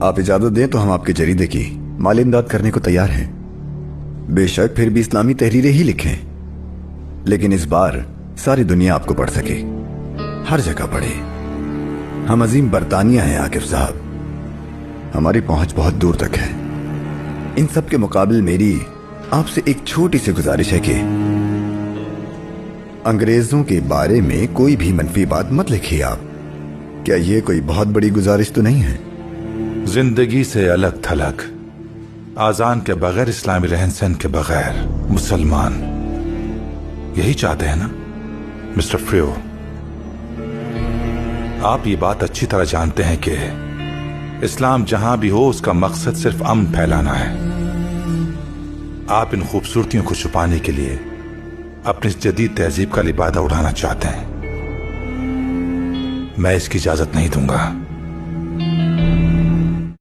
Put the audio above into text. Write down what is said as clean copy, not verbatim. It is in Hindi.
आप इजाजत दें तो हम आपके जरीदे की माली इमदाद करने को तैयार हैं। बेशक फिर भी इस्लामी तहरीरें ही लिखें, लेकिन इस बार सारी दुनिया आपको पढ़ सके, हर जगह पढ़े। हम अजीम बरतानिया हैं आकिफ साहब, हमारी पहुंच बहुत दूर तक है। इन सब के मुकाबले मेरी आपसे एक छोटी सी गुजारिश है कि अंग्रेजों के बारे में कोई भी मनफी बात मत लिखिए आप। क्या ये कोई बहुत बड़ी गुजारिश तो नहीं है? जिंदगी से अलग थलग, आजान के बगैर, इस्लामी रहन सहन के बगैर मुसलमान, यही चाहते हैं ना मिस्टर फ्रियो? आप ये बात अच्छी तरह जानते हैं कि इस्लाम जहां भी हो उसका मकसद सिर्फ अमन फैलाना है। आप इन खूबसूरतियों को छुपाने के लिए अपनी इस जदीद तहजीब का लिबादा उड़ाना चाहते हैं। मैं इसकी इजाजत नहीं दूंगा।